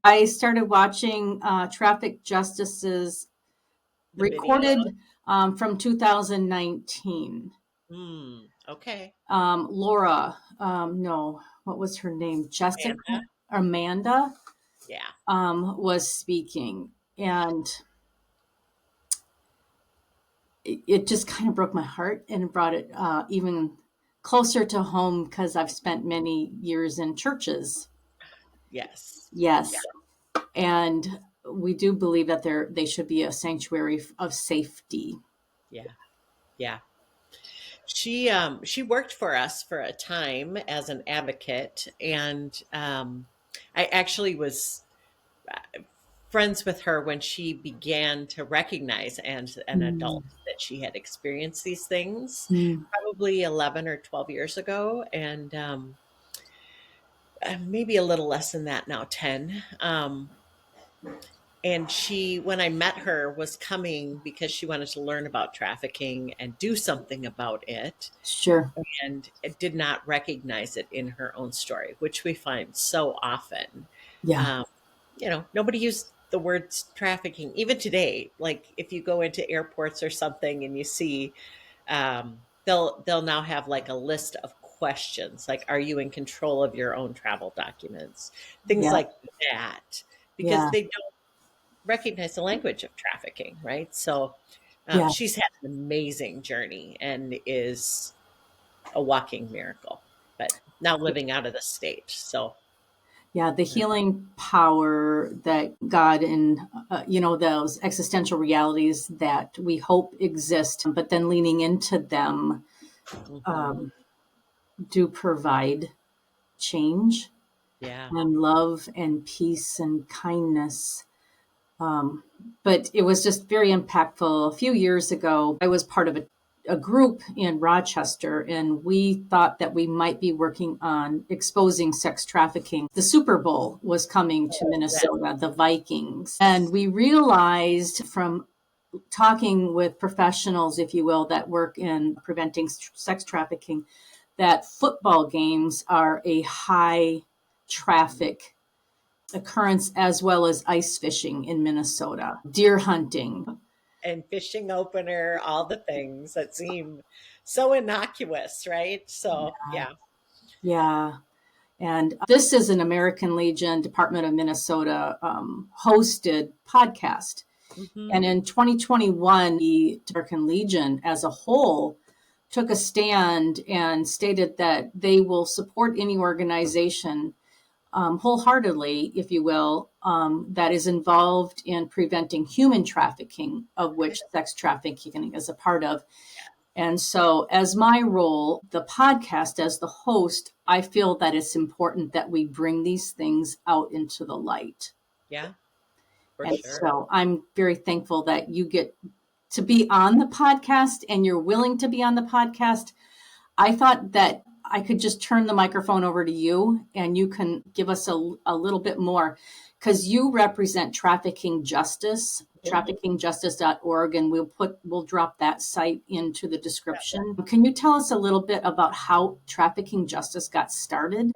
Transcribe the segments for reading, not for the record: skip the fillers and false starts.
I started watching Traffic Justices The video? recorded from 2019. Okay. Laura, no, what was her name? Jessica, Amanda? Amanda Yeah. was speaking. And it just kind of broke my heart and brought it even closer to home because I've spent many years in churches. Yes. Yes. Yeah. And we do believe that they should be a sanctuary of safety. Yeah. Yeah. She worked for us for a time as an advocate, and I actually was friends with her when she began to recognize as an Mm, adult that she had experienced these things, mm, probably 11 or 12 years ago, and maybe a little less than that now, 10. And she, when I met her, was coming because she wanted to learn about trafficking and do something about it, sure. and it did not recognize it in her own story, which we find so often. Yeah. Um, nobody used the words trafficking, even today. Like if you go into airports or something and you see, they'll now have like a list of questions, like are you in control of your own travel documents, things Yeah. like that, because Yeah. they don't recognize the language of trafficking, right? So Yeah. she's had an amazing journey and is a walking miracle, but now living out of the state. So, Yeah. The healing power that God and, those existential realities that we hope exist, but then leaning into them mhm. um, do provide change Yeah. and love and peace and kindness. But it was just very impactful. A few years ago, I was part of a group in Rochester, and we thought that we might be working on exposing sex trafficking. The Super Bowl was coming to That, Minnesota, the Vikings. And we realized from talking with professionals, if you will, that work in preventing sex trafficking, that football games are a high traffic occurrence, as well as ice fishing in Minnesota, deer hunting. and fishing opener, all the things that seem so innocuous, right? So, yeah. Yeah. And this is an American Legion, Department of Minnesota hosted podcast. And Hmm. in 2021, the American Legion as a whole took a stand and stated that they will support any organization wholeheartedly, if you will, that is involved in preventing human trafficking, of which sex trafficking is a part of. And so, as my role, the podcast as the host, I feel that it's important that we bring these things out into the light. Yeah, for And sure. so, I'm very thankful that you get to be on the podcast and you're willing to be on the podcast. I thought that I could just turn the microphone over to you and you can give us a little bit more because you represent Trafficking Justice, Mhm. traffingjustice.org, and we'll drop that site into the description. Can you tell us a little bit about how Trafficking Justice got started?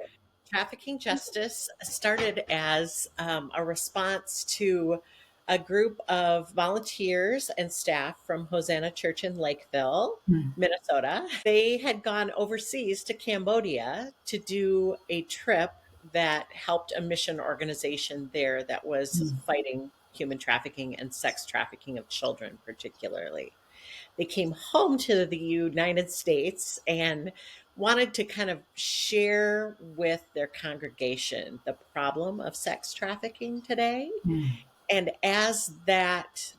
Trafficking Justice started as a response to a group of volunteers and staff from Hosanna Church in Lakeville, Hmm. Minnesota. They had gone overseas to Cambodia to do a trip that helped a mission organization there that was fighting human trafficking and sex trafficking of children, particularly. They came home to the United States and wanted to kind of share with their congregation the problem of sex trafficking today. Hmm. And as that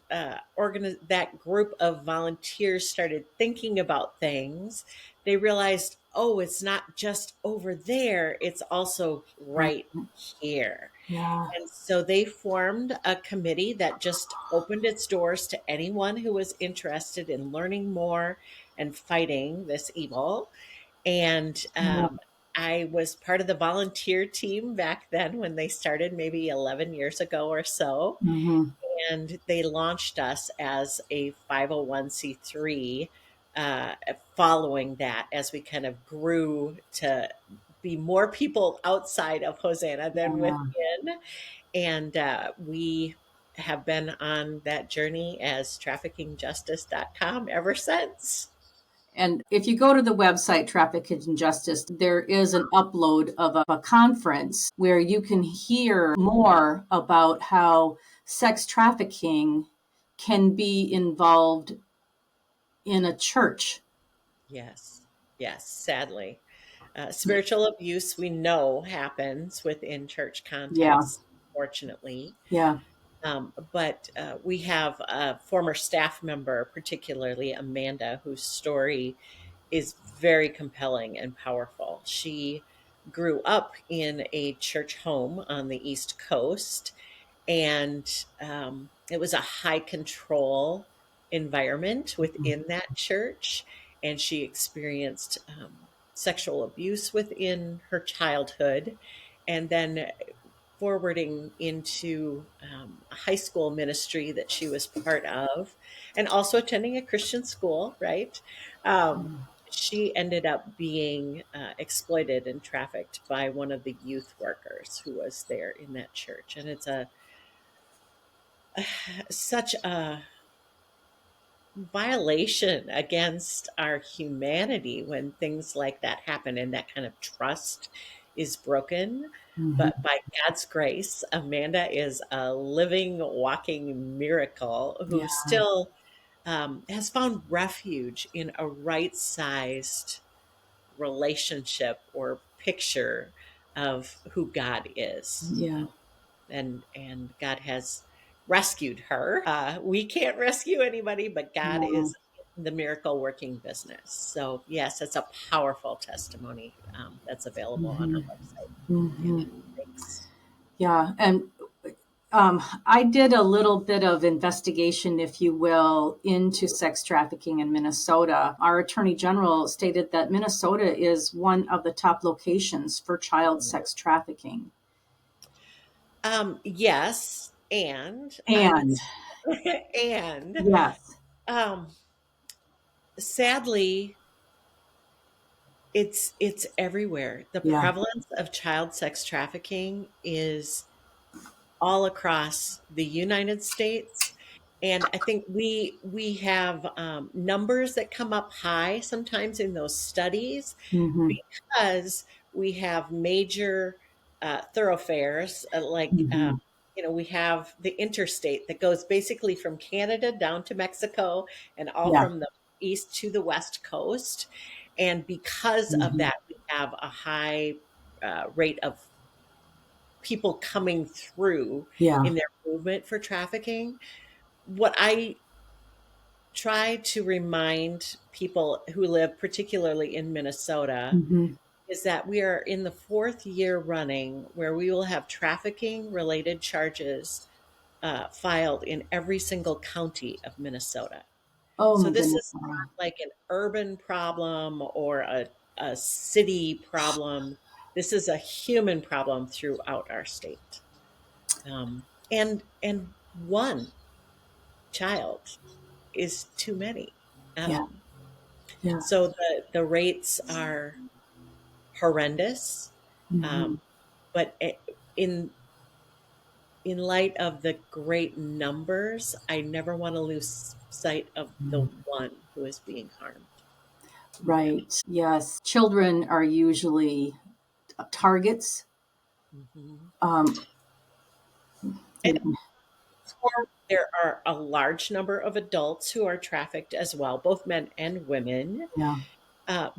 group of volunteers started thinking about things, they realized, oh, it's not just over there; it's also Right. right here. Yeah. And so they formed a committee that just opened its doors to anyone who was interested in learning more and fighting this evil. And Yeah. I was part of the volunteer team back then when they started, maybe 11 years ago or so. Mm-hmm. And they launched us as a 501c3 following that as we kind of grew to be more people outside of Hosanna than Yeah. within. And we have been on that journey as traffickingjustice.com ever since. And if you go to the website Trafficking Justice, there is an upload of a conference where you can hear more about how sex trafficking can be involved in a church. Yes, yes, sadly. Spiritual abuse, we know, happens within church Yeah, contexts, fortunately. yeah. But we have a former staff member, particularly Amanda, whose story is very compelling and powerful. She grew up in a church home on the East Coast, and it was a high control environment within that church. And she experienced sexual abuse within her childhood, and then forwarding into a high school ministry that she was part of, and also attending a Christian school, right? Um, she ended up being exploited and trafficked by one of the youth workers who was there in that church. And it's such a violation against our humanity when things like that happen and that kind of trust is broken. Mhm. But by God's grace, Amanda is a living, walking miracle who Yeah, still has found refuge in a right sized relationship or picture of who God is. yeah, And God has rescued her. We can't rescue anybody, but God yeah. is in the miracle working business. So yes, it's a powerful testimony that's available on our Mhm. website. And Mhm. thanks. Yeah, and I did a little bit of investigation, if you will, into sex trafficking in Minnesota. Our Attorney General stated that Minnesota is one of the top locations for child sex trafficking. Yes, and I would, And and yes, um, sadly, it's everywhere. The yeah, prevalence of child sex trafficking is all across the United States. And I think we have numbers that come up high sometimes in those studies hmm, because we have major thoroughfares hmm, we have the interstate that goes basically from Canada down to Mexico and all yeah, from the east to the west coast. And because of hmm, that, we have a high rate of people coming through yeah, in their movement for trafficking. What I try to remind people who live, particularly in Minnesota, hmm, is that we are in the fourth year running where we will have trafficking related charges filed in every single county of Minnesota. oh So my this goodness, is wow. not like an urban problem or a city problem. This is a human problem throughout our state. And one child is too many. Yeah, Um, yeah, so the rates are horrendous, hmm, um, but in light of the great numbers, I never want to lose sight of the one who is being harmed. right. Yes, children are usually targets. Mhm. Um, And you know, there are a large number of adults who are trafficked as well, both men and women. yeah,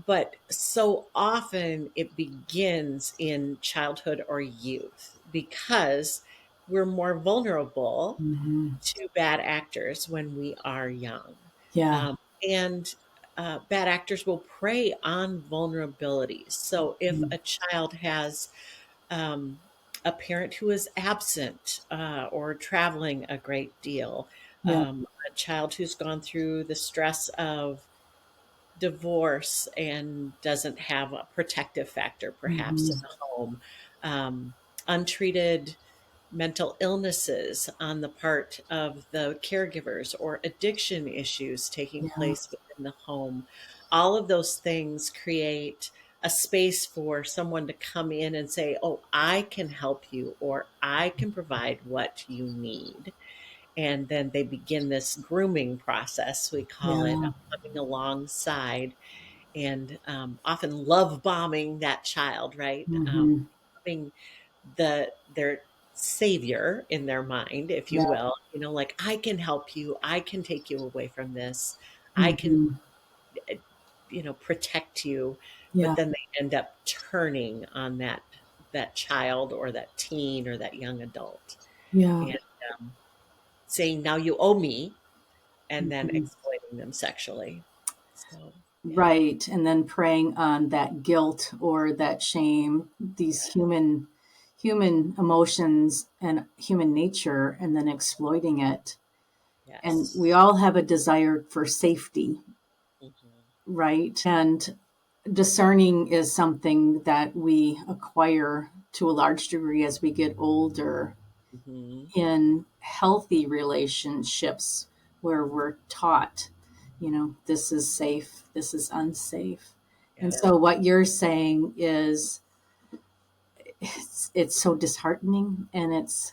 But so often it begins in childhood or youth because we're more vulnerable hmm, to bad actors when we are young. yeah, And bad actors will prey on vulnerabilities. So if mm, a child has um, a parent who is absent or traveling a great deal, yeah, a child who's gone through the stress of divorce and doesn't have a protective factor, perhaps hmm, in the home, um, untreated mental illnesses on the part of the caregivers, or addiction issues taking yeah, place within the home. All of those things create a space for someone to come in and say, "Oh, I can help you," or "I can provide what you need." And then they begin this grooming process, we call it, Yeah. of coming alongside and often love bombing that child, right? Hmm. Having their savior in their mind, if you Yeah. will, like, I can help you, I can take you away from this, I can, Hmm. uh, protect you. But Yeah. then they end up turning on that child or that teen or that young adult Yeah. and saying, now you owe me, and then Hmm. exploiting them sexually. So yeah. Right. And then preying on that guilt or that shame, these human emotions and human nature, and then exploiting it. And Yes. we all have a desire for safety, Hmm. right? And discerning is something that we acquire to a large degree as we get older Hmm. in healthy relationships where we're taught, this is safe, this is unsafe. And Yeah. so what you're saying is it's so disheartening, and it's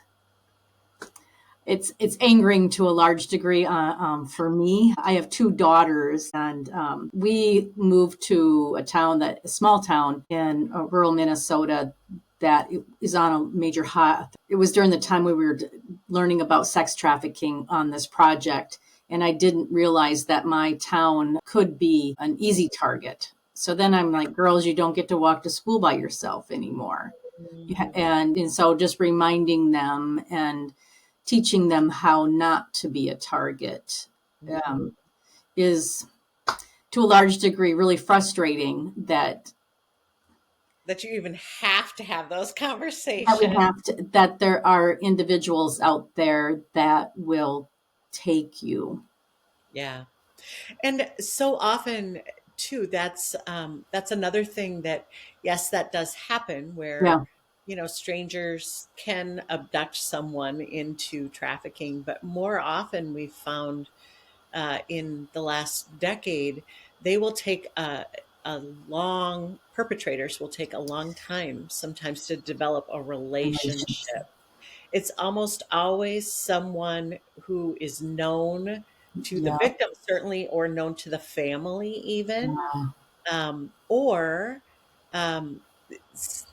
angering to a large degree. For me, I have two daughters, and we moved to a small town in rural Minnesota that is on a major hot. It was during the time we were learning about sex trafficking on this project, and I didn't realize that my town could be an easy target. So then I'm like, girls, you don't get to walk to school by yourself anymore. Yeah, Mm. and so just reminding them and teaching them how not to be a target Mhm. um, is to a large degree really frustrating That you even have to have those that we conversations. have to that there are individuals out there that will take you. Yeah. And so often too, that's another thing that, yes, that does happen where, Yeah. strangers can abduct someone into trafficking, but more often we've found in the last decade, they will take perpetrators will take a long time sometimes to develop a Relationship. relationship. It's almost always someone who is known to the Yeah. victim, certainly, or known to the family, even. Yeah. Or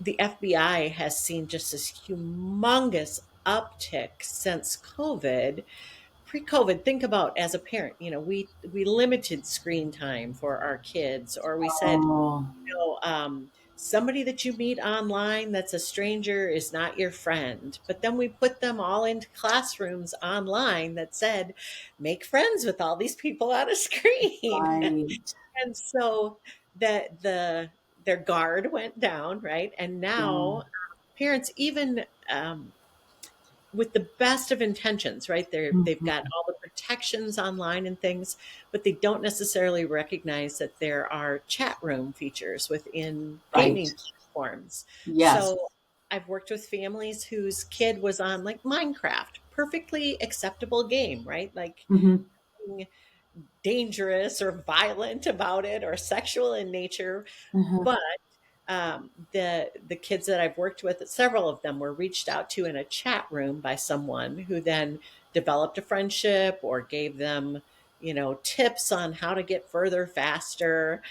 the FBI has seen just this humongous uptick since COVID. Pre-COVID, think about, as a parent, we limited screen time for our kids, or we said, Oh, somebody that you meet online that's a stranger is not your friend. But then we put them all into classrooms online that said, make friends with all these people on a screen. right. And so that their guard went down, right? And Yeah. now parents, even with the best of intentions, right? They've got Mhm. all the protections online and things, but they don't necessarily recognize that there are chat room features within Right. gaming platforms. Yes. So I've worked with families whose kid was on, like, Minecraft, perfectly acceptable game, right? Like, Hmm. nothing dangerous or violent about it or sexual in nature, Uh-huh. but the kids that I've worked with, several of them were reached out to in a chat room by someone who then developed a friendship or gave them, tips on how to get further faster,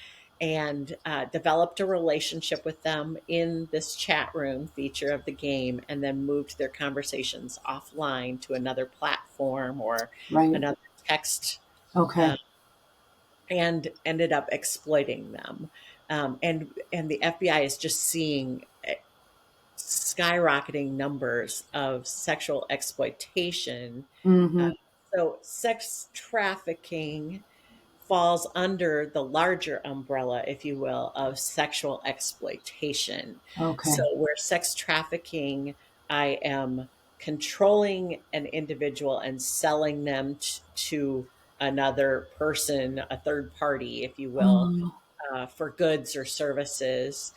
and developed a relationship with them in this chat room feature of the game, and then moved their conversations offline to another platform or Right. another text, Okay. uh, and ended up exploiting them. And the FBI is just seeing skyrocketing numbers of sexual exploitation. Uh, Hmm. so sex trafficking falls under the larger umbrella, if you will, of sexual exploitation. So Okay. where sex trafficking, I am controlling an individual and selling them to another person, a third party, if you will, Oh, for goods or services.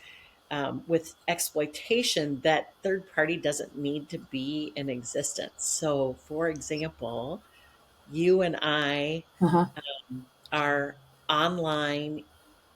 With exploitation, that third party doesn't need to be in existence. So, for example, you and I uh-huh. are online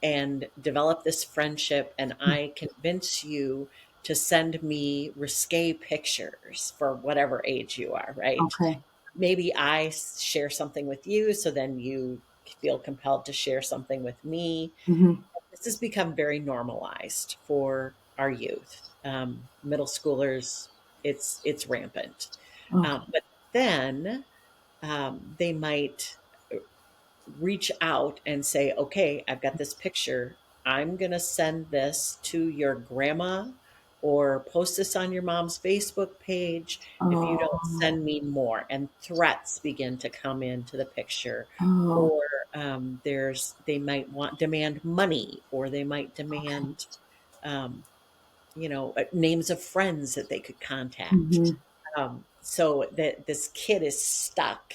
and develop this friendship, and I convince you to send me risque pictures for whatever age you are, right? Okay. Maybe I share something with you, so then you feel compelled to share something with me. Hmm. This has become very normalized for our youth. Middle schoolers, it's rampant. Okay. But then they might reach out and say, okay, I've got this picture. I'm going to send this to your grandma or post this on your mom's Facebook page if you don't Oh. send me more. And threats begin to come into the picture. Oh. Or they might demand money, or they might Okay. demand, names of friends that they could Hmm. contact. So that this kid is stuck.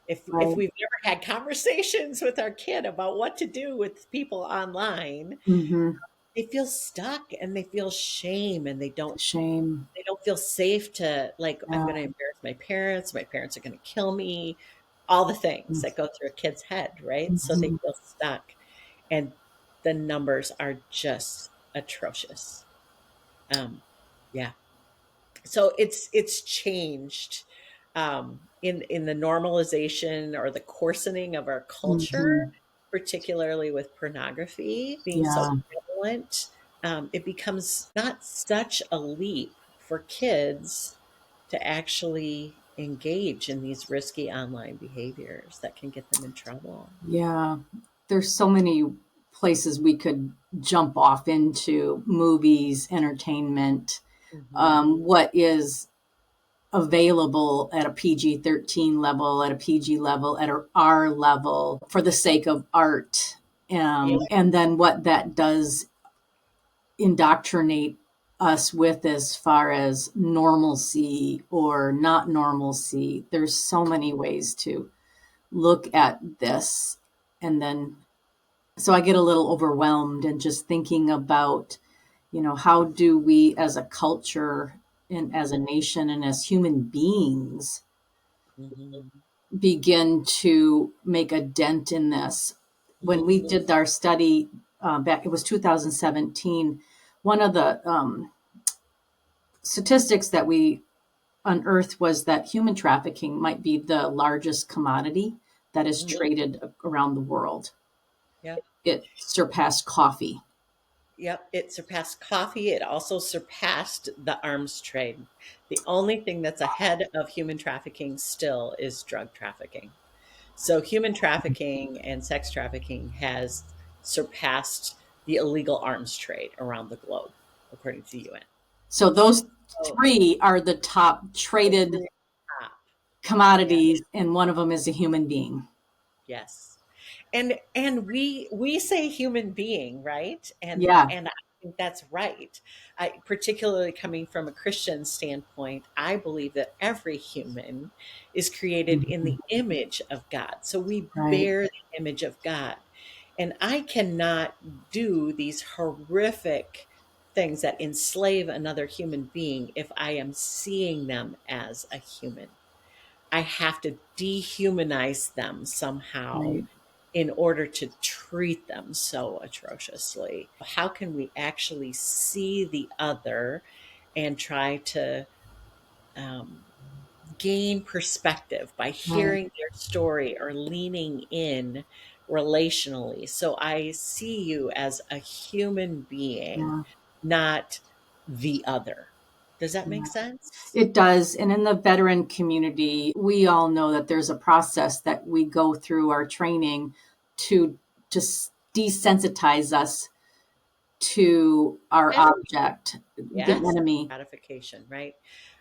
If Right. we've never had conversations with our kid about what to do with people online, Hmm. they feel stuck and they feel shame, and Shame. they don't feel safe to, like, I'm Yeah. going to embarrass my parents are going to kill me, all the things that go through a kid's head, right? So they Hmm. feel stuck, and the numbers are just atrocious. Yeah. So it's changed, in the normalization or the coarsening of our culture, Hmm. particularly with pornography being so Yeah. prevalent. It becomes not such a leap for kids to actually engage in these risky online behaviors that can get them in trouble. Yeah. There's so many places we could jump off into: movies, entertainment, Hmm. what is available at a PG-13 level, at a PG level, at a R level for the sake of art. Yeah. And then what that does indoctrinate us with as far as normalcy or not normalcy. There's so many ways to look at this. And then, so I get a little overwhelmed and just thinking about, how do we as a culture and as a nation and as human beings Hmm. begin to make a dent in this. When we did our study back, it was 2017. One of the statistics that we unearthed was that human trafficking might be the largest commodity that is Hmm. traded around the world. Yeah. It surpassed coffee. Yep, it surpassed coffee. It also surpassed the arms trade. The only thing that's ahead of human trafficking still is drug trafficking. So human trafficking and sex trafficking has surpassed the illegal arms trade around the globe, according to the UN. So those So three are the top those traded three top. Yeah. commodities, and one of them is a human being. Yes. And we say human being, right? Yeah, And I think that's right. I, particularly coming from a Christian standpoint, I believe that every human is created in mhm, the image of God. So we right. bear the image of God. And I cannot do these horrific things that enslave another human being if I am seeing them as a human. I have to dehumanize them somehow Right. in order to treat them so atrociously. How can we actually see the other and try to um, gain perspective by Right. hearing their story or leaning in relationally? So I see you as a human being, Yeah. not the other. Does that make Yeah. sense? It does. And in the veteran community, we all know that there's a process that we go through our training to desensitize us to our object, the Yes, enemy. gratification, right?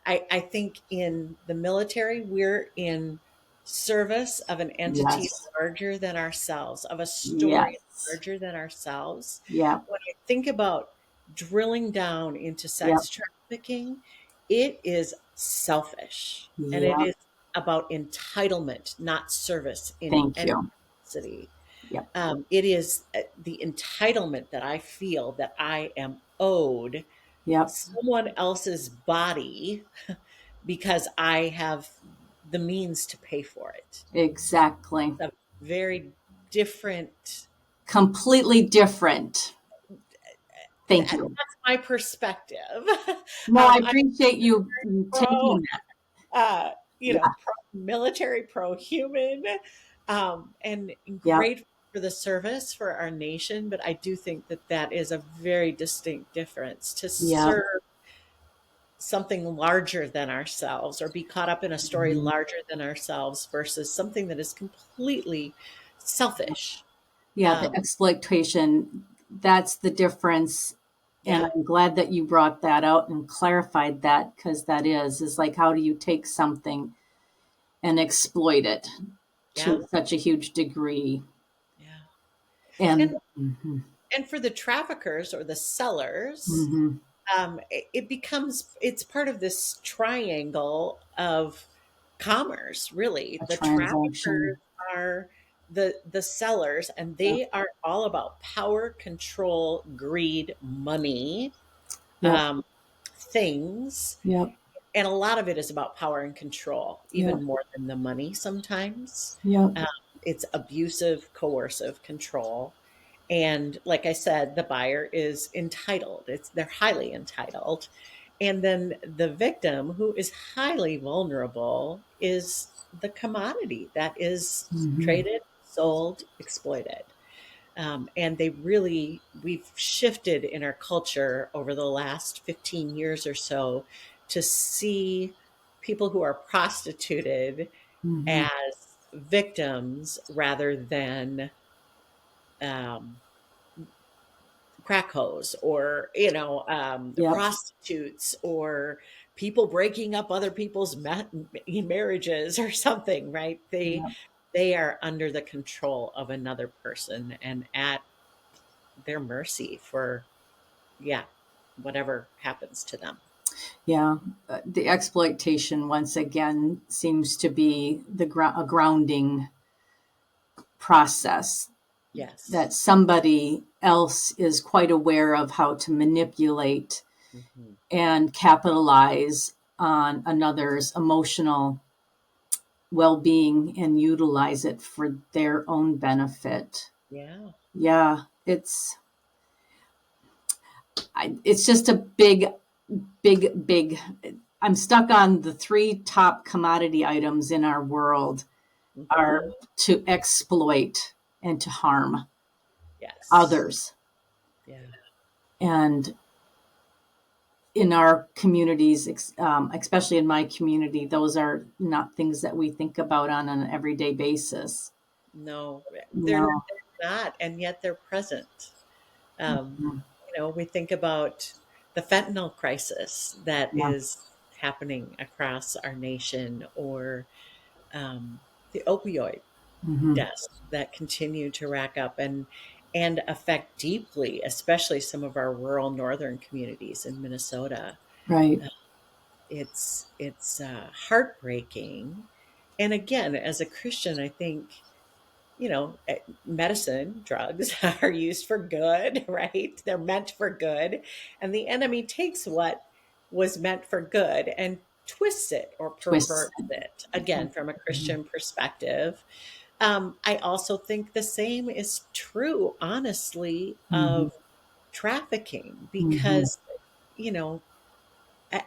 I think in the military, we're in service of an entity Yes. larger than ourselves, of a story Yes. larger than ourselves. Yep. When I think about drilling down into Yep. sex trafficking, it is selfish, and it Yep. is about entitlement, not service in Thank any you. capacity. Yep. It is the entitlement that I feel that I am owed Yep. someone else's body because I have the means to pay for it. Exactly. It's a very different completely different. Thank That's you. my perspective. No, I I'm appreciate you pro, taking that. uh, Yeah, pro military, pro human, and yeah, grateful for the service for our nation. But I do think that that is a very distinct difference to yeah. serve something larger than ourselves or be caught up in a story Mhm. larger than ourselves versus something that is completely selfish. Yeah, the Um, exploitation, that's the difference. And yeah, I'm glad that you brought that out and clarified that, because that is like, how do you take something and exploit it yeah, to such a huge degree? yeah. And And and for the traffickers or the sellers, mhm, it becomes it's part of this triangle of commerce. Really, a the traffickers transaction. are the sellers, and Yep, they are all about power, control, greed, money, yep, um, things. yep, And a lot of it is about power and control, yep, even more than the money sometimes. yep. Um, it's abusive, coercive control. And like I said, the buyer is entitled. They're highly entitled. And then the victim, who is highly vulnerable, is the commodity that is Mhm. traded, sold, exploited. And we've shifted in our culture over the last 15 years or so to see people who are prostituted Mhm. as victims rather than um, crack hoes or, Yep, prostitutes or people breaking up other people's marriages or something, right? yep. They are under the control of another person and at their mercy for yeah, whatever happens to them. Yeah, the exploitation once again seems to be a grounding process Yes. that somebody else is quite aware of how to manipulate Mhm. and capitalize on another's emotional well-being and utilize it for their own benefit. Yeah. Yeah, it's just a big. I'm stuck on the three top commodity items in our world are Mhm. to exploit and to harm Yes. others. Yeah. And in our communities, especially in my community, those are not things that we think about on an everyday basis. No, No. they're not, and yet they're present. Um, Mhm. we think about the fentanyl crisis that Yeah. is happening across our nation, or the opioid Hmm. deaths that continue to rack up and affect deeply, especially some of our rural northern communities in Minnesota. Right. Uh, it's heartbreaking. And again, as a Christian, I think medicine, drugs are used for good, right? They're meant for good. And the enemy takes what was meant for good and twists it or Twists. perverts it, again, from a Mhm. Christian perspective. I also think the same is true, honestly, Hmm. of trafficking Hmm. because, you know, I,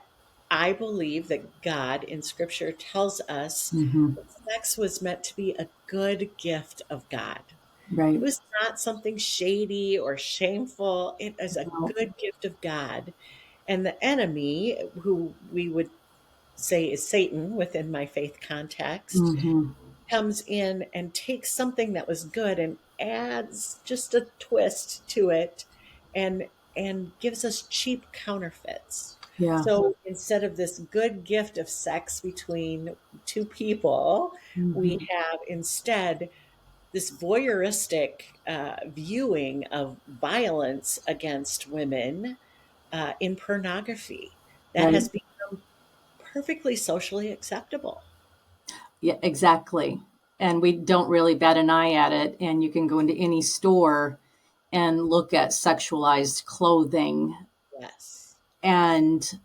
I believe that God in scripture tells us Hmm. that sex was meant to be a good gift of God. It Right. was not something shady or shameful. It is a No. good gift of God. And the enemy, who we would say is Satan within my faith context, Hmm. comes in and takes something that was good and adds just a twist to it and gives us cheap counterfeits. Yeah. So instead of this good gift of sex between two people, we Hmm. have instead this voyeuristic viewing of violence against women in pornography that Right. has become perfectly socially acceptable. Yeah, exactly. And we don't really bat an eye at it. And you can go into any store and look at sexualized clothing Yes. and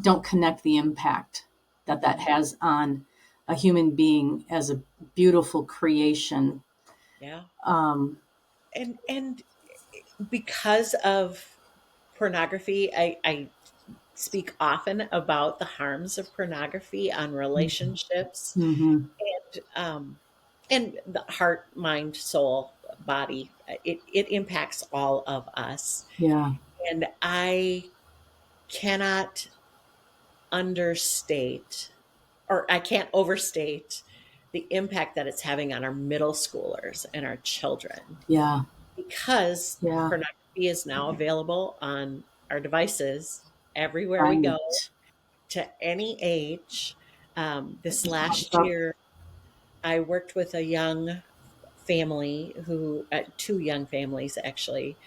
don't connect the impact that that Mhm. has on a human being as a beautiful creation. Yeah. Um, And because of pornography, I speak often about the harms of pornography on relationships mhm. um, and the heart, mind, soul, body. It impacts all of us. Yeah, And I cannot understate, or I can't overstate the impact that it's having on our middle schoolers and our children, yeah, because yeah. pornography is now available on our devices everywhere we go, Right. to any age. This Pops last up. year, I worked with a young family who, two young families actually,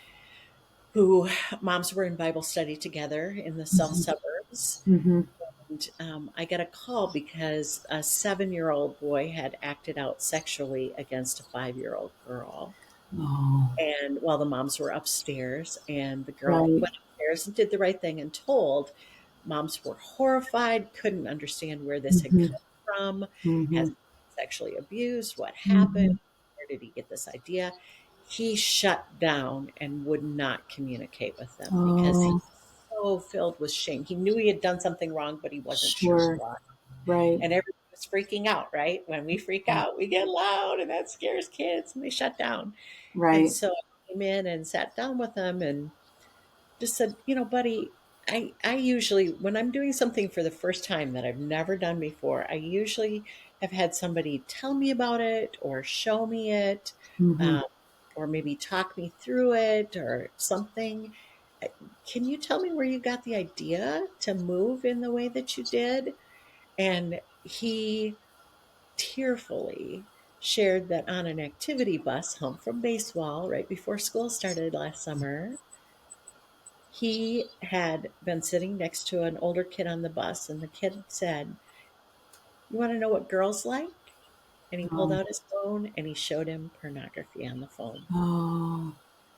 who moms were in Bible study together in the south Mhm, suburbs. mhm. And I got a call because a 7-year-old boy had acted out sexually against a 5-year-old girl. Oh, And while the moms were upstairs, and the girl right. went upstairs and did the right thing and told, moms were horrified, couldn't understand where this had Mhm, come from. Has mhm, he been sexually abused? What happened? mhm. Where did he get this idea? He shut down and would not communicate with them because he Oh, was so filled with shame. He knew he had done something wrong, but he wasn't sure sure. what. Right. And everybody was freaking out, right? When we freak out, we get loud, and that scares kids and they shut down. And Right. so I came in and sat down with him and just said, buddy, I usually, when I'm doing something for the first time that I've never done before, I usually have had somebody tell me about it or show me it, Mhm. um, or maybe talk me through it or something. Uh, Can you tell me where you got the idea to move in the way that you did? And he tearfully shared that on an activity bus home from baseball right before school started last summer, he had been sitting next to an older kid on the bus, and the kid said, "You want to know what girls like?" And he pulled Oh, out his phone and he showed him pornography on the phone. oh,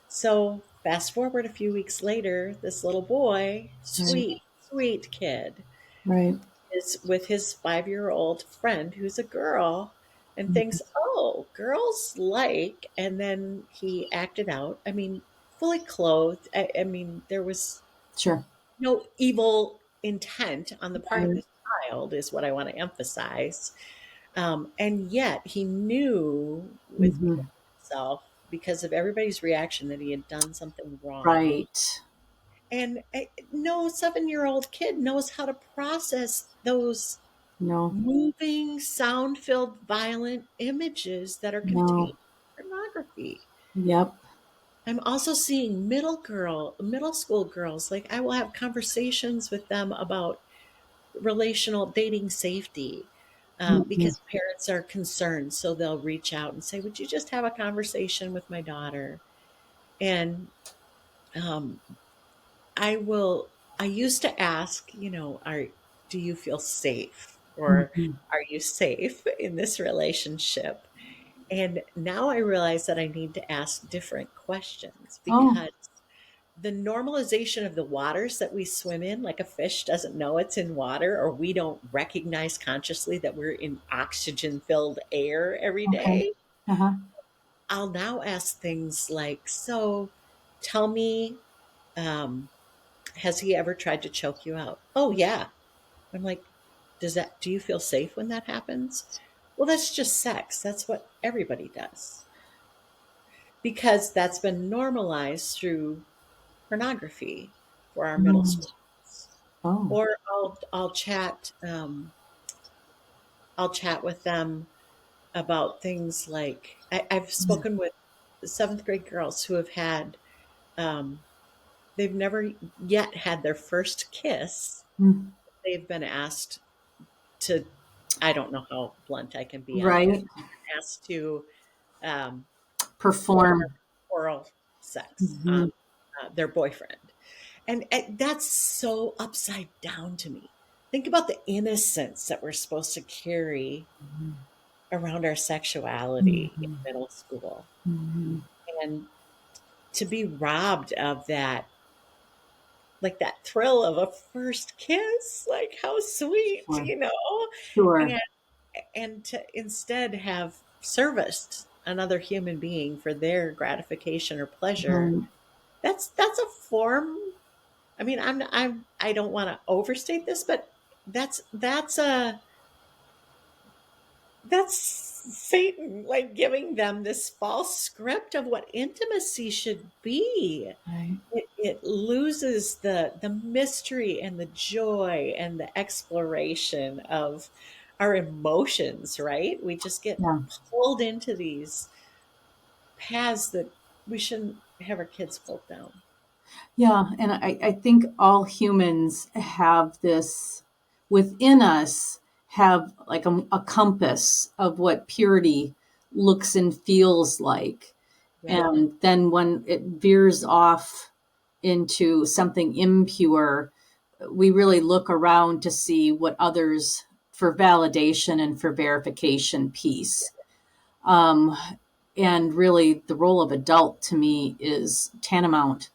So, fast forward a few weeks later, this little boy, right, sweet, sweet kid, right. is with his 5-year-old friend who's a girl and Mhm. thinks, oh, girls like. And then he acted out. I mean, fully clothed. I mean, there was Sure. no evil intent on the part of Right. this child, is what I want to emphasize. And yet he knew within Mhm. himself, because of everybody's reaction, that he had done something wrong. Right. And no 7-year-old kid knows how to process those No, moving, sound filled, violent images that are no. contained in pornography. Yep. I'm also seeing middle school girls. Like, I will have conversations with them about relational dating safety, Mhm. because parents are concerned. So they'll reach out and say, "Would you just have a conversation with my daughter?" And um, I will. I used to ask, do you feel safe, or Mhm. are you safe in this relationship? And now I realize that I need to ask different questions, Oh, because the normalization of the waters that we swim in, like a fish doesn't know it's in water, or we don't recognize consciously that we're in oxygen filled air every okay. day. Uh-huh. I'll now ask things like, so tell me, um, has he ever tried to choke you out? Oh, yeah. I'm like, do you feel safe when that happens? Well, that's just sex. That's what everybody does, because that's been normalized through pornography for our middle Mm. schools. Oh. Or I'll chat with them about things like, I've Mm. spoken with seventh grade girls who have had um, they've never yet had their first kiss. Mm. They've been asked to, I don't know how blunt I can be on this, Right. asked to um, perform Perform. oral sex on Mhm. their boyfriend. And that's so upside down to me. Think about the innocence that we're supposed to carry around our sexuality in Mhm. middle school. Mhm. And to be robbed of that, like that thrill of a first kiss, like how sweet, Sure. you know? Sure. And and to instead have serviced another human being for their gratification or pleasure, Right. that's a form. I mean, I don't want to overstate this, but that's Satan, like, giving them this false script of what intimacy should be. Right. It loses the mystery and the joy and the exploration of our emotions, right? We just get Yeah. pulled into these paths that we shouldn't have our kids pulled down. Yeah, and I think all humans have this within us, have like a compass of what purity looks and feels like. Yeah. And then when it veers off into something impure, we really look around to see what others for validation and for verification piece. Um, and really, the role of adult to me is tantamount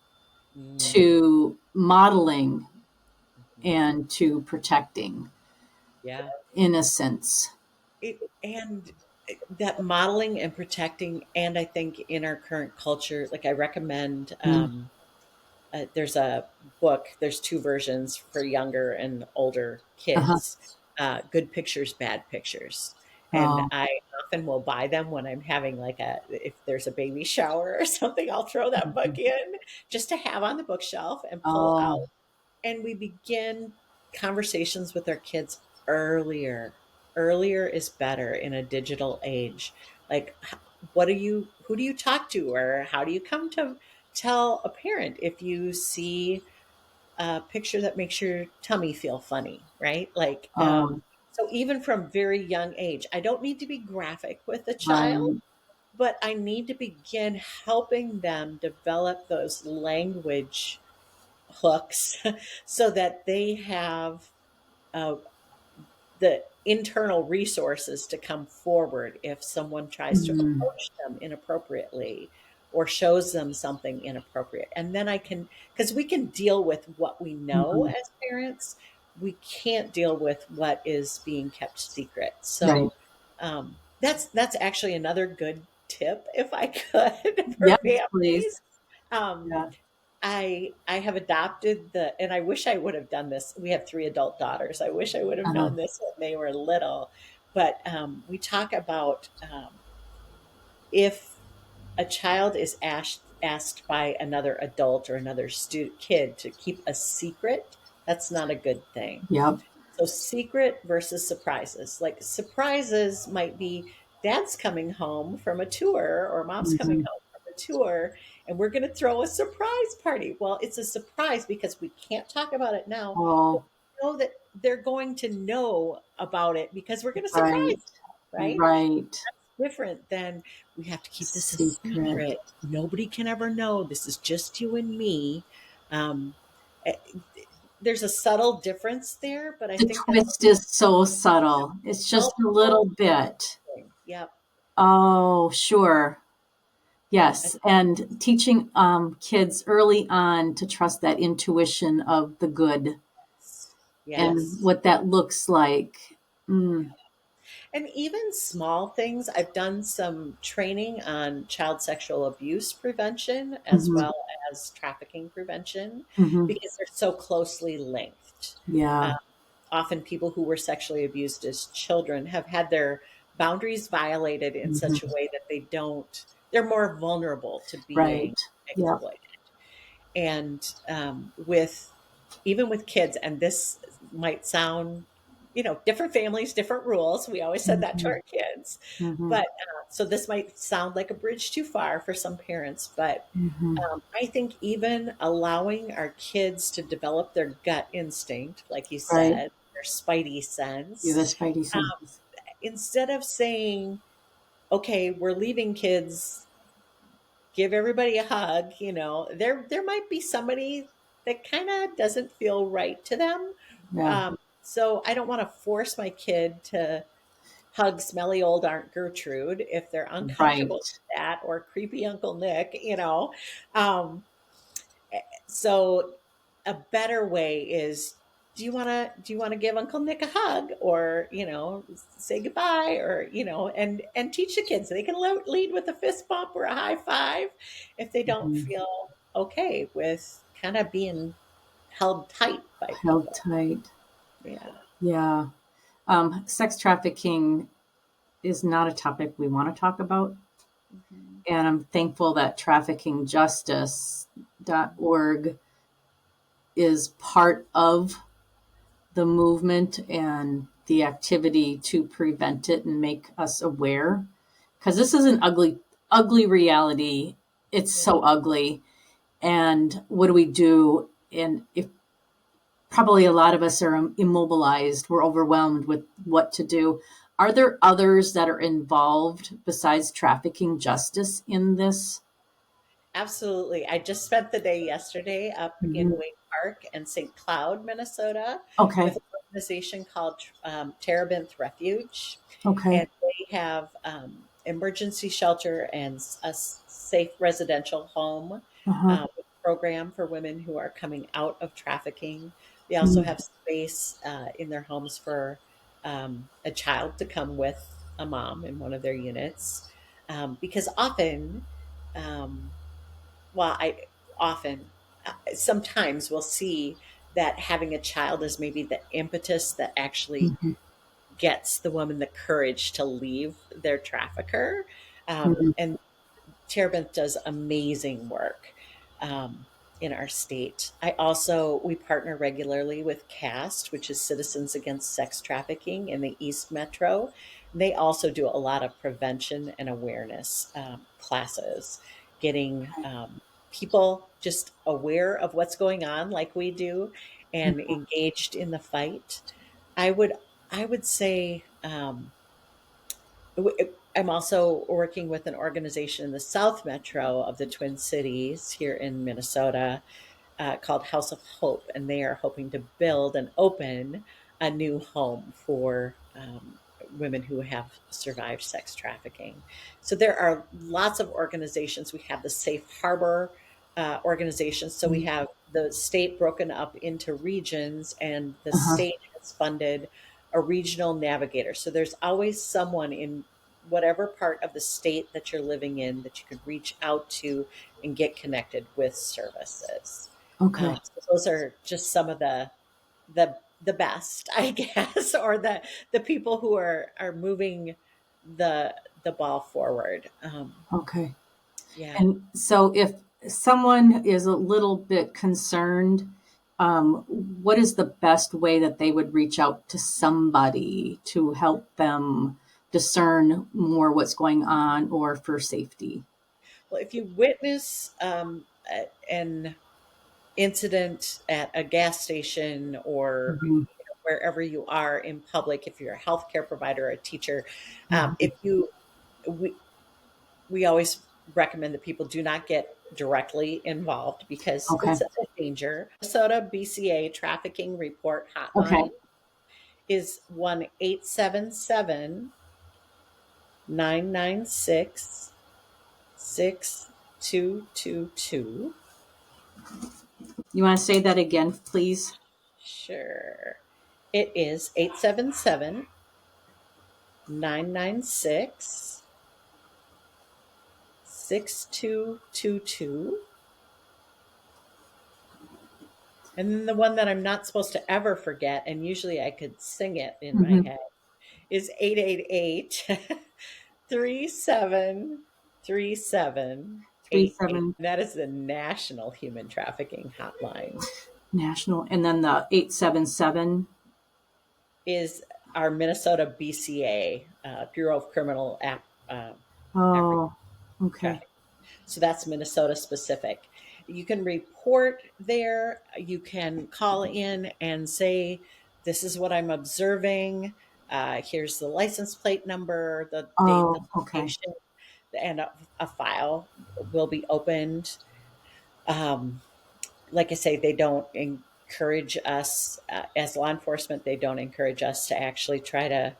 Mm, to modeling mhm. and to protecting Yeah. innocence. And that modeling and protecting, and I think in our current culture, like, I recommend, Mm. there's a book, there's two versions for younger and older Uh-huh. kids, Good Pictures, Bad Pictures. And Oh. I often will buy them when I'm having, like, if there's a baby shower or something, I'll throw that book in just to have on the bookshelf and pull Oh. out. And we begin conversations with our kids earlier. Earlier is better in a digital age. Like, who do you talk to, or how do you come to tell a parent if you see a picture that makes your tummy feel funny, right? Like, Oh. so even from very young age, I don't need to be graphic with a child, Right. but I need to begin helping them develop those language hooks so that they have uh, the internal resources to come forward if someone tries to Mm. approach them inappropriately or shows them something inappropriate. And then I can, because we can deal with what we know Mhm. as parents, we can't deal with what is being kept secret. Right. So that's actually another good tip, if I could, for Yes, please. families. Um, Yeah. I have adopted and I wish I would have done this. We have 3 adult daughters. I wish I would have Uh-huh. known this when they were little. But, we talk about, if a child is asked by another adult or another kid to keep a secret, that's not a good thing. Yep. So secret versus surprises. Like, surprises might be dad's coming home from a tour or mom's coming Mhm. home from a tour and we're going to throw a surprise party. Well, it's a surprise because we can't talk about it now, but Oh, we know that they're going to know about it because we're going to surprise right. them, right? Right. Different than we have to keep this a Secret. secret. Nobody can ever know. This is just you and me. Um, eh, there's a subtle difference there, but I The think that's twist is so subtle. It's just a helpful little bit. thing. Yep. Oh, sure. I Yes. And teaching kids early on to trust that intuition of the good and Yes. what that looks like. Mm. And even small things, I've done some training on child sexual abuse prevention as Hmm. well as trafficking prevention Hmm. because they're so closely linked. Yeah. Often people who were sexually abused as children have had their boundaries violated in such a Hmm. way that they're more vulnerable to Right. being Yeah. exploited. And with even with kids, and this might sound, different families, different rules. We always said that to Hmm. our kids. Hmm. But so this might sound like a bridge too far for some parents, but Hmm. I think even allowing our kids to develop their gut instinct, like you Right. said, their spidey Yeah, the sense, spidey um, senses. instead of saying, okay, we're leaving, kids, give everybody a hug, there might be somebody that kind of doesn't feel right to them. Yeah. So I don't want to force my kid to hug smelly old Aunt Gertrude if they're uncomfortable Right. with that, or creepy Uncle Nick. Um, so a better way is do you want to give Uncle Nick a hug, or say goodbye, or and teach the kids they can lead with a fist bump or a high five if they don't Mhm. feel okay with kind of being held tight by Held people. tight. Yeah. Yeah. Sex trafficking is not a topic we want to talk about. Mhm. And I'm thankful that traffickingjustice.org is part of the movement and the activity to prevent it and make us aware. Because this is an ugly, ugly reality. It's Yeah. so ugly. And what do we do? And if probably a lot of us are immobilized, we're overwhelmed with what to do. Are there others that are involved besides trafficking justice in this? Absolutely. I just spent the day yesterday up in Mhm. Wake Park and St. Cloud, Minnesota, with Okay. an organization called Terebinth Refuge. Okay. And they have emergency shelter and a safe residential home Uh-huh. program for women who are coming out of trafficking. They also Mm. have space in their homes for a child to come with a mom in one of their units. Because often, um, well, I often, sometimes we'll see that having a child is maybe the impetus that actually Mhm. gets the woman the courage to leave their trafficker. Mhm. And Terebinth does amazing work in our state. We partner regularly with CAST, which is Citizens Against Sex Trafficking in the East Metro. They also do a lot of prevention and awareness classes, getting people just aware of what's going on, like we do, and Mhm. engaged in the fight. I would I would say I'm also working with an organization in the South Metro of the Twin Cities here in Minnesota called House of Hope, and they are hoping to build and open a new home for women who have survived sex trafficking. So there are lots of organizations. We have the Safe Harbor organizations. So we Mhm. have the state broken up into regions, and the Uh-huh. state has funded a regional navigator. So there's always someone in whatever part of the state that you're living in that you could reach out to and get connected with services. Okay. So those are just some of the best, I guess, or the people who are moving the the ball forward. Okay. Yeah. And so if someone is a little bit concerned, what is the best way that they would reach out to somebody to help them discern more what's going on or for safety? Well, if you witness an incident at a gas station or Mhm. wherever you are in public, if you're a healthcare provider or a teacher, Mhm. if you we, we always recommend that people do not get directly involved because Okay. it's a danger. Minnesota BCA trafficking report Okay. hotline is 1-877-996-6222. You want to say that again, please? Sure. It is 877-996-6222. And then the one that I'm not supposed to ever forget, and usually I could sing it in my Mhm. head, is 888 Three 373788. seven That is the National Human Trafficking Hotline. national, and then the 877. Is our Minnesota BCA, Bureau of Criminal Apprehension. Oh, okay. So that's Minnesota specific. You can report there. You can call in and say, "This is what I'm observing. Here's the license plate number, the date, the Oh, okay. location," and a file will be opened. Um, like I say, they don't encourage us as law enforcement. They don't encourage us to actually try to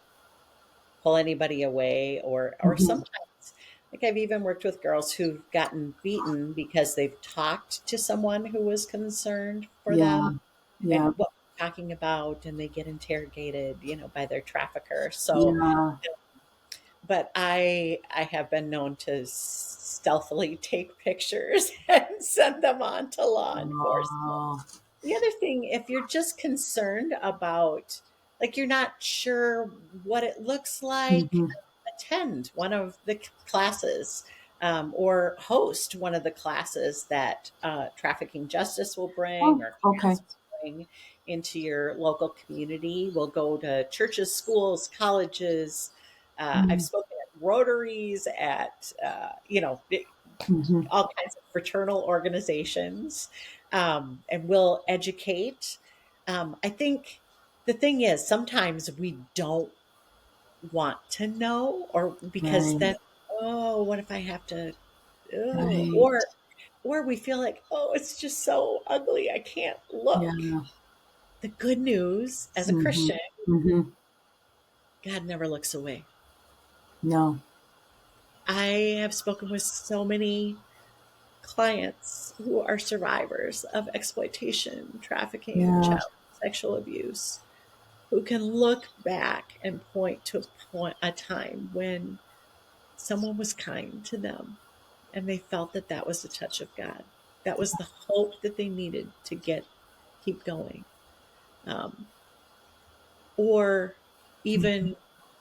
pull anybody away, or Mhm. sometimes, like, I've even worked with girls who've gotten beaten because they've talked to someone who was concerned for Yeah. them. And Yeah. talking about, and they get interrogated, by their trafficker. So, Yeah. but I have been known to stealthily take pictures and send them on to law enforcement. Oh. The other thing, if you're just concerned about, like, you're not sure what it looks like, Hmm. attend one of the classes, or host one of the classes that Trafficking Justice will bring, Oh, or okay. CATS will bring into your local community. We'll go to churches, schools, colleges. I've Mm-hmm. spoken at Rotaries, at, all kinds of fraternal organizations, and we'll educate. I think the thing is, sometimes we don't want to know, or because Right. then, oh, what if I have to, oh, Right. or we feel like, oh, it's just so ugly, I can't look. Yeah. The good news as a Hmm. Christian, Hmm. God never looks away. No. I have spoken with so many clients who are survivors of exploitation, trafficking, Yeah. child sexual abuse, who can look back and point to a time when someone was kind to them, and they felt that that was the touch of God. That was the hope that they needed to keep going. Um, or even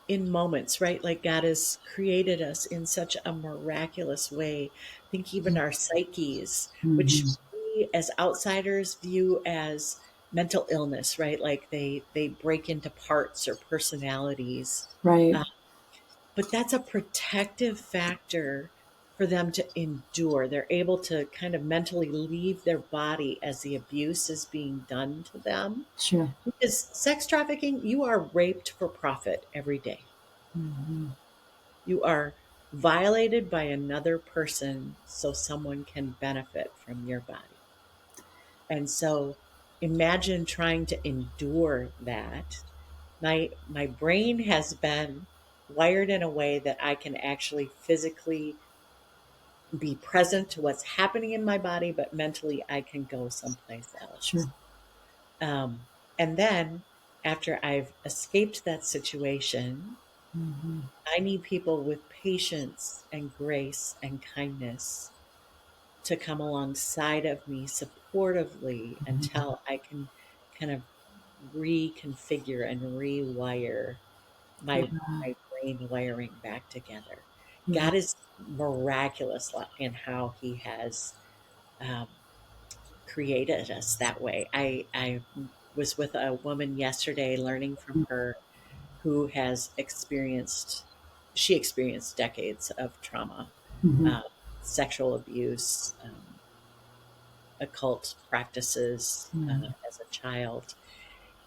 in moments, right? Like, God has created us in such a miraculous way. I think even our psyches, which Hmm. we as outsiders view as mental illness, right? Like, they break into parts or personalities. Right. Uh, but that's a protective factor for them to endure. They're able to kind of mentally leave their body as the abuse is being done to them. Sure. Because sex trafficking, you are raped for profit every day. Hmm. You are violated by another person so someone can benefit from your body. And so imagine trying to endure that. My brain has been wired in a way that I can actually physically be present to what's happening in my body, but mentally I can go someplace Sure. else. Um, and then after I've escaped that situation, Hmm. I need people with patience and grace and kindness to come alongside of me supportively until I can kind of reconfigure and rewire Yeah. my brain wiring back together. Yeah. God is miraculous in how He has um, created us that way. I was with a woman yesterday, learning from her, who has she experienced decades of trauma, Hmm. uh, sexual abuse, occult practices Hmm. as a child.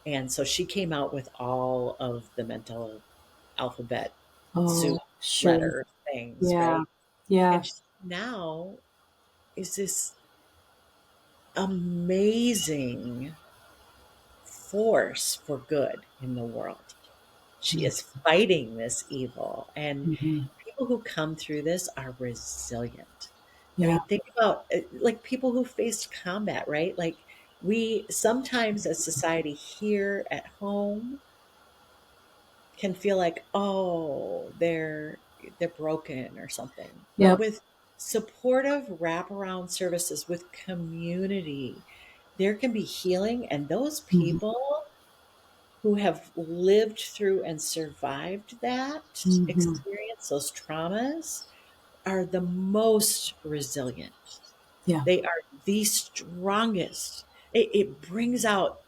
And so she came out with all of the mental alphabet soup Oh, sure. letter things, Yeah. right? Yeah. And she now is this amazing force for good in the world. She is fighting this evil. And Hmm. people who come through this are resilient. I Yeah. mean, think about like people who faced combat, right? Like, we sometimes as society here at home can feel like, oh, they're broken or something. But Yep. with supportive wraparound services, with community, there can be healing. And those Hmm. people who have lived through and survived that Hmm. experience, those traumas, are the most resilient. Yeah. They are the strongest. It brings out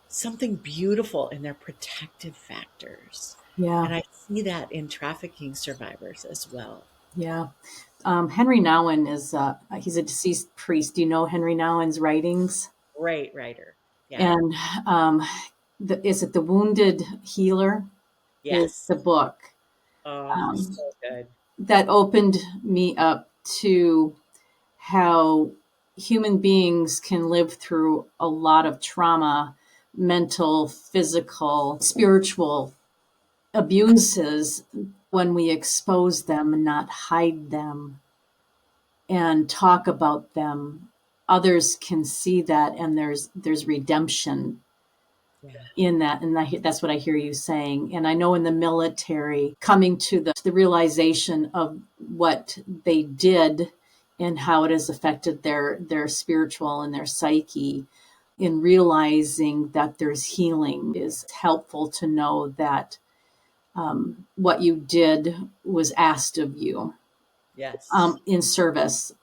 something beautiful in their protective factors. Yeah. And I see that in trafficking survivors as well. Yeah. Henry Nouwen he's a deceased priest. Do you know Henry Nouwen's writings? Great writer. Yeah. And um, is it The Wounded Healer? Is Yes. the book Oh, um, so good. that opened me up to how human beings can live through a lot of trauma, mental, physical, spiritual abuses when we expose them and not hide them and talk about them. Others can see that, and there's redemption Yeah. in that. And that's what I hear you saying. And I know in the military, coming to the realization of what they did and how it has affected their spiritual and their psyche, in realizing that there's healing, is helpful to know that what you did was asked of you, Yes. in service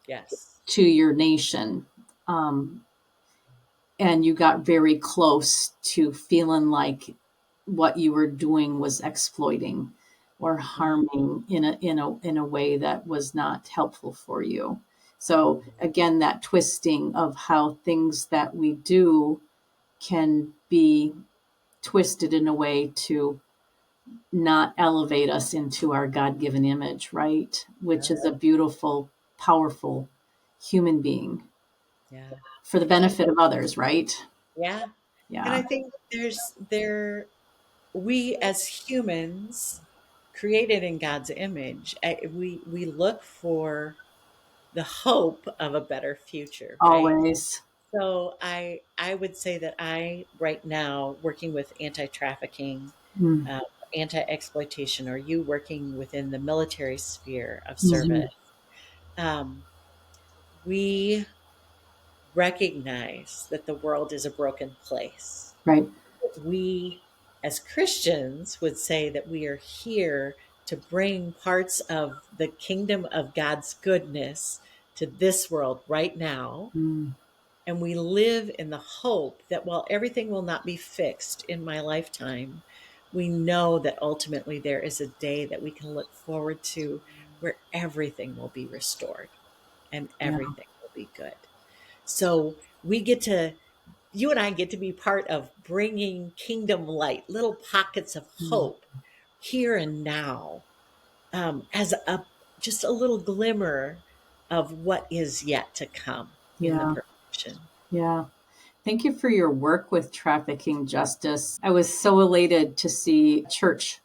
Yes. to your nation. Um, and you got very close to feeling like what you were doing was exploiting or Mm, harming in a way that was not helpful for you. So again, that twisting of how things that we do can be twisted in a way to not elevate us into our God-given image, right? Which yeah. is a beautiful, powerful human being Yeah. for the And I benefit think, of others, right? yeah. And Yeah. I think we as humans created in God's image, we look for the hope of a better future, right? Always. So I would say that I right now working with anti-trafficking, Mm. uh, anti-exploitation, or you working within the military sphere of Hmm. service, um, we recognize that the world is a broken place. Right. We, as Christians, would say that we are here to bring parts of the kingdom of God's goodness to this world right now. Mm. And we live in the hope that while everything will not be fixed in my lifetime, we know that ultimately there is a day that we can look forward to where everything will be restored and Yeah. everything will be good. So you and I get to be part of bringing kingdom light, little pockets of Mm. hope here and now, as just a little glimmer of what is yet to come in the Yeah. perfection. Yeah. Thank you for your work with trafficking justice. I was so elated to see church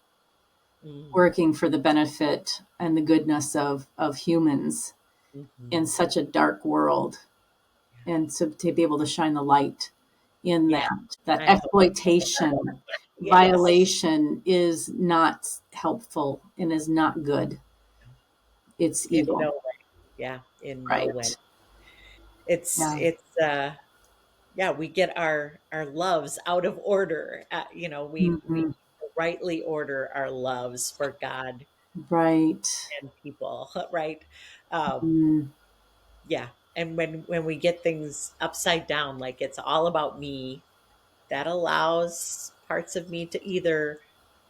Mm, working for the benefit and the goodness of humans in mhm. such a dark world, and to be able to shine the light in Yeah, that I hope. exploitation Yes. violation is not helpful and is not good. It's In no evil. way. Yeah, in no way. Right. It's Yeah. it's yeah, we get our loves out of order. We Hmm. rightly order our loves for God Right. and people, right? Um, Mm. yeah, and when we get things upside down, like it's all about me, that allows parts of me to either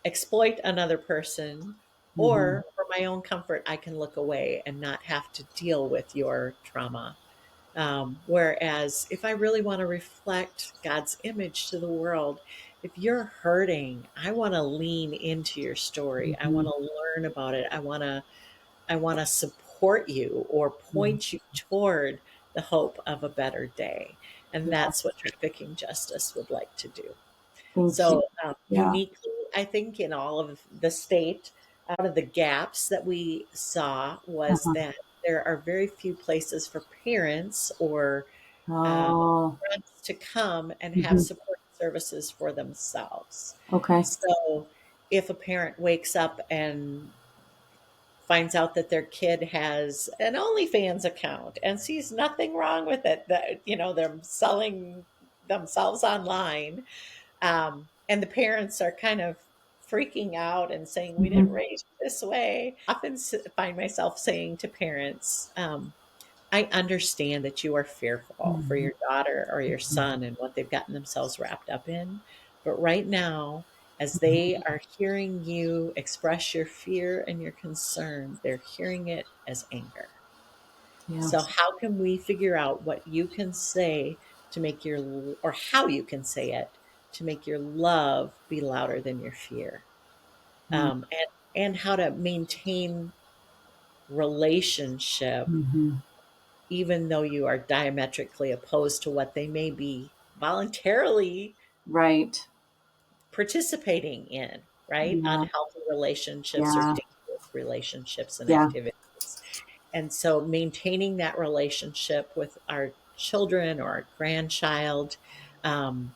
exploit another person, Hmm. or for my own comfort, I can look away and not have to deal with your trauma. Whereas if I really want to reflect God's image to the world, if you're hurting, I want to lean into your story. I want Hmm. to learn about it. I want to support you or Yeah. point you toward the hope of a better day. And Yeah. that's what trafficking justice would like to do. Thank you. So, Yeah. uniquely, I think in all of the state, one of the gaps that we saw was Uh-huh. that there are very few places for parents or uh, Oh. friends to come and have Hmm. support services for themselves. Okay. So, if a parent wakes up and finds out that their kid has an OnlyFans account and sees nothing wrong with it, that they're selling themselves online, and the parents are kind of freaking out and saying, "We didn't Hmm. raise you this way." Often find myself saying to parents, I understand that you are fearful for Hmm. your daughter or your son and what they've gotten themselves wrapped up in. But right now, as they are hearing you express your fear and your concern, they're hearing it as anger. So, Yes. how can we figure out what you can say to make or how you can say it to make your love be louder than your fear? And how to maintain relationship Mm-hmm. even though you are diametrically opposed to what they may be voluntarily Right. participating in, right? Yeah. Unhealthy relationships or Yeah. dangerous relationships and Yeah. activities. And so maintaining that relationship with our children or our grandchild, um,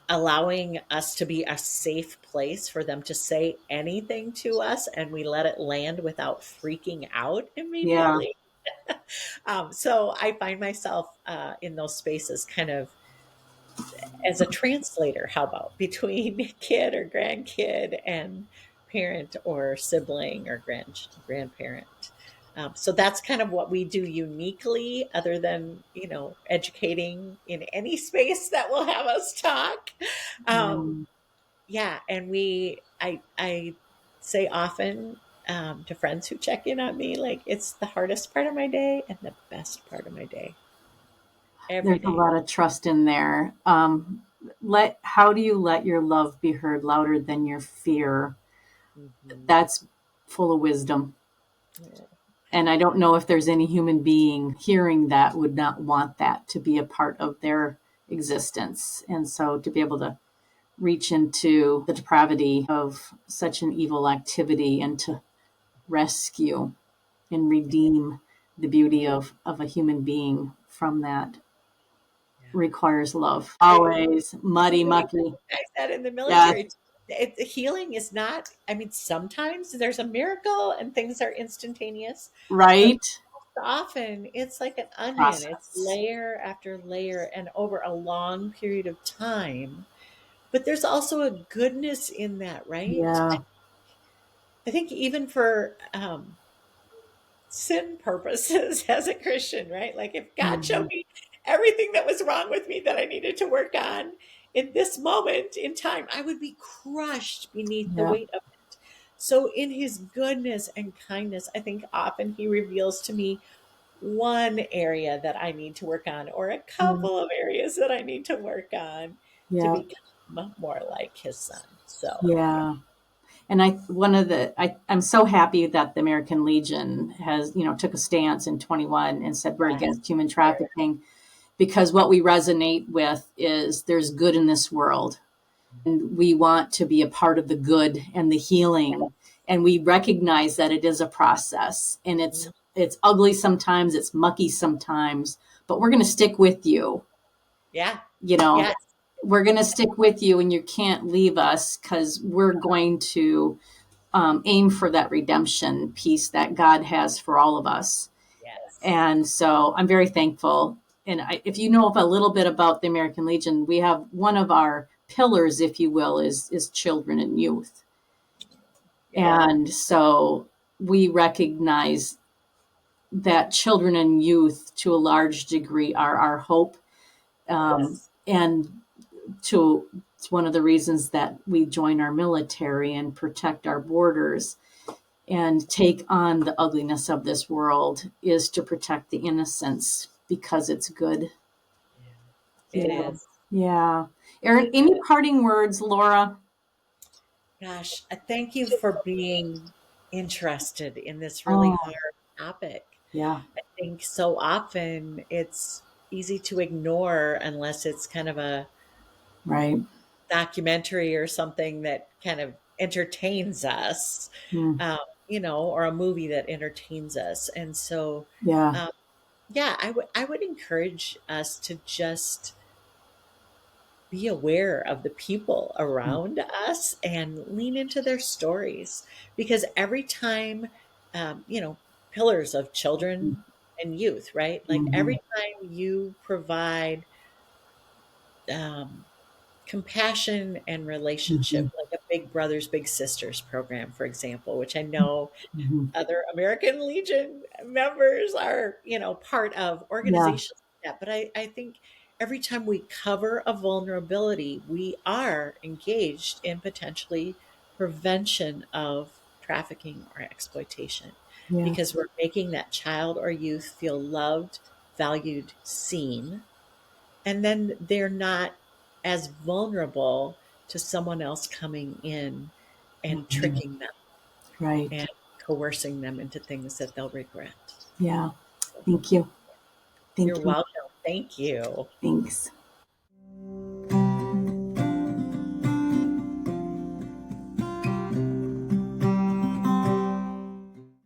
allowing us to be a safe place for them to say anything to us and we let it land without freaking out Yeah. immediately. So I find myself in those spaces kind of as a translator, how about between kid or grandkid and parent or sibling or grandparent. So that's kind of what we do uniquely, other than educating in any space that will have us talk. Um, Yeah. yeah, and I say often to friends who check in on me, like it's the hardest part of my day and the best part of my day every There's a day. lot of trust in there. How do you let your love be heard louder than your fear? Hmm. That's full of wisdom. And I don't know if there's any human being hearing that would not want that to be a part of their existence. And so to be able to reach into the depravity of such an evil activity and to rescue and redeem the beauty of a human being from that requires love. Always muddy, Same thing mucky. I said in the Yes, military. Healing is not, I mean, sometimes there's a miracle and things are instantaneous, but right? often it's like an onion. It's Process. layer after layer and over a long period of time. But there's also a goodness in that, right? Yeah. I think even for sin purposes as a Christian, right? Like if God showed Mhm. me everything that was wrong with me that I needed to work on in this moment in time, I would be crushed beneath the Yeah. weight of it. So in his goodness and kindness, I think often he reveals to me one area that I need to work on or a Mm. couple of areas that I need to work on to Yeah. become more like his son. So, yeah. Yeah. And I'm so happy that the American Legion has, took a stance in 21 and said we're Yes. against human trafficking, because what we resonate with is there's good in this world and we want to be a part of the good and the healing, and we recognize that it is a process, and it's ugly sometimes, it's mucky sometimes, but we're going to stick with you. Yeah. you know Yes. we're going to stick with you, and you can't leave us, because we're going to aim for that redemption piece that God has for all of us. Yes. And so I'm very thankful. And if you know a little bit about the American Legion, we have one of our pillars, if you will, is children and youth. Yeah. And so we recognize that children and youth, to a large degree, are our hope. Yes. And it's one of the reasons that we join our military and protect our borders and take on the ugliness of this world, is to protect the innocence, because it's good. It Yeah. is. Yeah. Erin, It any is. parting words, Laura? Gosh, thank you for being interested in this really Oh, hard topic. yeah. I think so often it's easy to ignore unless it's kind of a Right. documentary or something that kind of entertains us, Mm, or a movie that entertains us. And so, yeah. um, yeah, I would encourage us to just be aware of the people Mm, around us and lean into their stories, because every time pillars of mm, children and youth, right? Like every mhm. time you provide um, compassion and relationship, Mhm. like a big brothers big sisters program, for example, which I know Mhm. other American Legion members are, part of Yeah. organizations like that. But I think every time we cover a vulnerability, we are engaged in potentially prevention of trafficking or exploitation, Yeah. because we're making that child or youth feel loved, valued, seen, and then they're not as vulnerable to someone else coming in and Mhm. tricking them Right. and coercing them into things that they'll regret. Yeah. So, Thank you. you're Thank you. welcome. Thank you. Thanks.